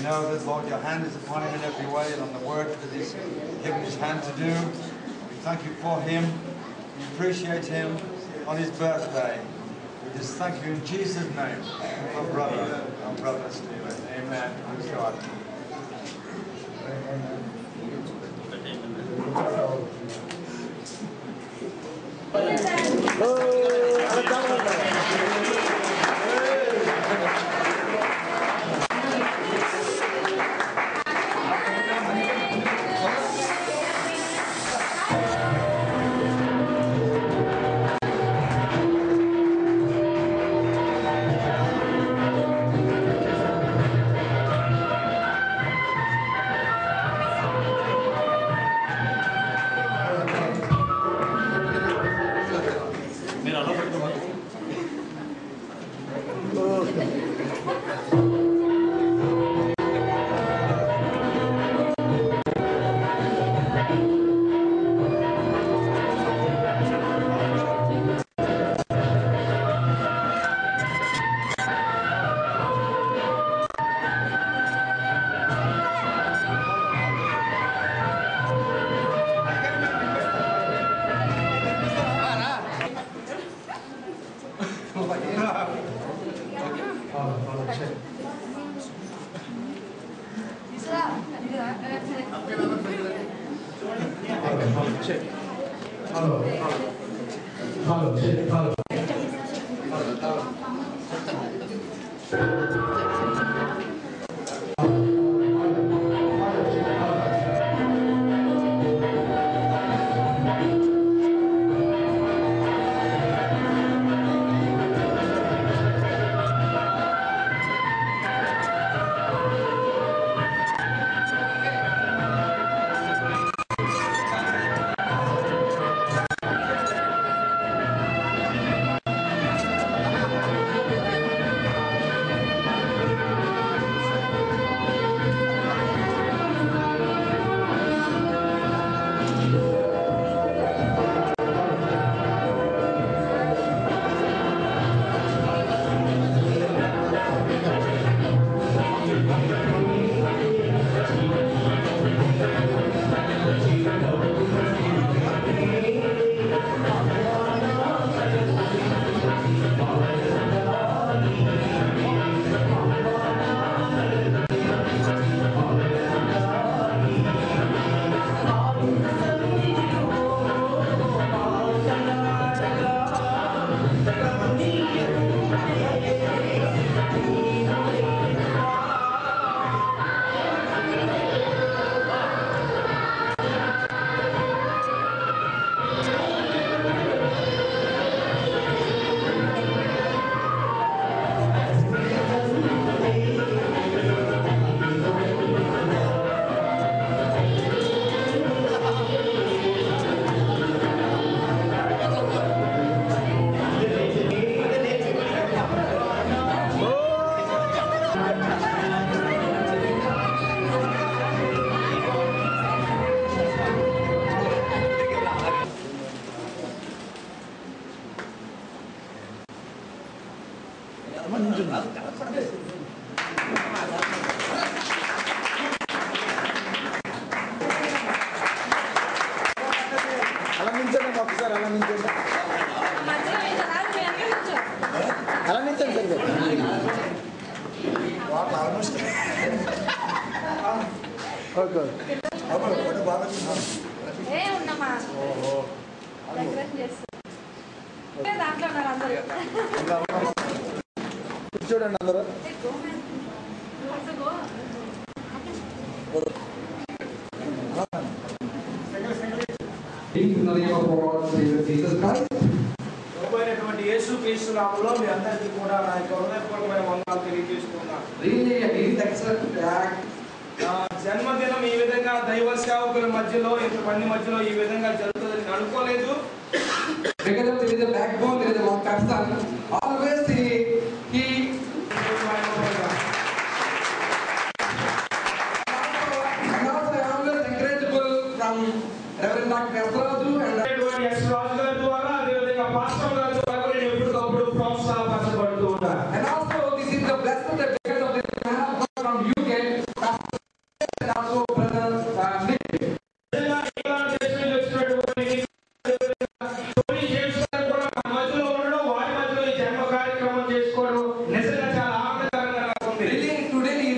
know that, Lord, your hand is upon him in every way and on the work that he's given his hand to do. We thank you for him. We appreciate him on his birthday. We just thank you in Jesus' name for brother Stephen. Amen. Praise God. చూడండి అందరూ యేసు క్రీస్తు నామములో మీ అందరికీ కూడా నా యొక్క హృదయపూర్వకమైన వందనాలు తెలియజేస్తున్నాను. జన్మదినం ఈ విధంగా దైవ సేవకుల మధ్యలో ఇంతమంది మధ్యలో ఈ విధంగా జరుగుతుందని అనుకోలేదు.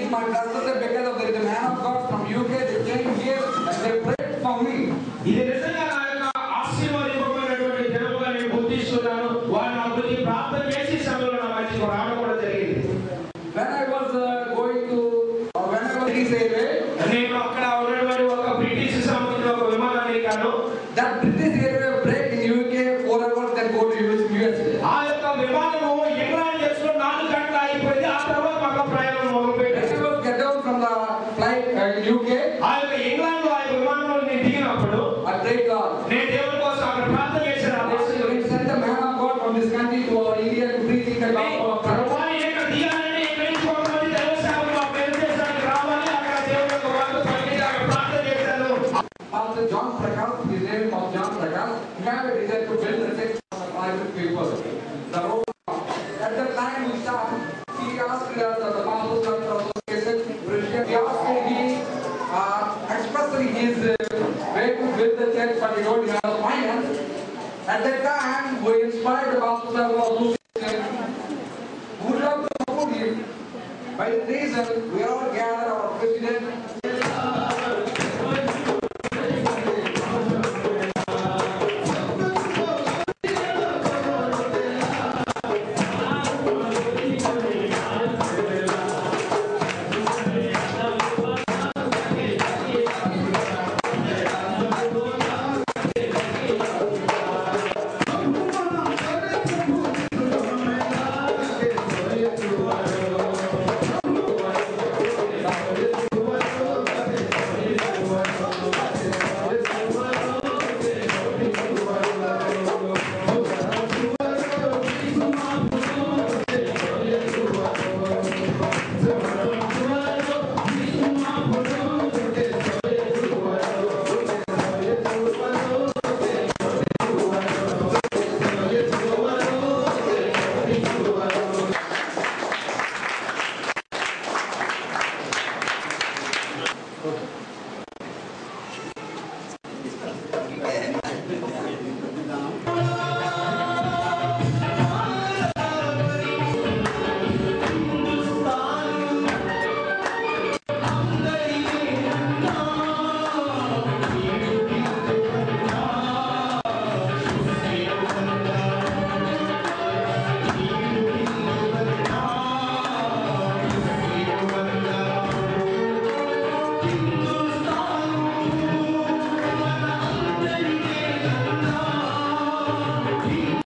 is my brother because of there is a man of God from UK. They came here and they prayed for me. ఇది నిజంగా నా యొక్క ఆశీర్వాదమైనటువంటి జనముగా నేను గుర్తిస్తున్నాను. వారు నా గురించి ప్రార్థన చేసి సమయంలో నా మధ్యకు రావడం కూడా జరిగింది. When I was going to when I was in railway, నేను అక్కడ ఉన్నటువంటి ఒక బ్రిటిష్ సంబంధించిన ఒక విమానాన్ని ఎక్కాను. that British railway break in UK 4 hours then go to USA. ఆ యొక్క విమానము ఇంగ్లాండ్ దేశంలో 4 గంటలు అయిపోయింది. ఆ తర్వాత మళ్ళీ ప్రయాణం మొదలుపెట్టాను. When I was get down from the flight in UK, ఆ యొక్క ఇంగ్లాండ్ ఆ విమానంలో నేను దిగినప్పుడు I prayed God. నేను దేవుని కోసం అక్కడ ప్రార్థన చేశాను. ఆ దేశంలో We sent the man of God from this country to our India to preach the gospel of Christ. ప్రభువాని యొక్క దిగాలని ఎక్కడించుకోవడానికి దైవ సేవకులు ఆ పేరు దేశానికి రావాలి. అక్కడ దేవుని యొక్క వార్త పలికి అక్కడ ప్రార్థన చేశాను. Pastor John Prakash, his name was John Prakash, he had a desire to build a church for the private people. The road. At that time we started, he asked us the pastors of the association, he asked me, expressly his way to build the church, but he don't have finance. At that time, we inspired the pastors of the association, who would love to support him. By the reason, we all gather our president.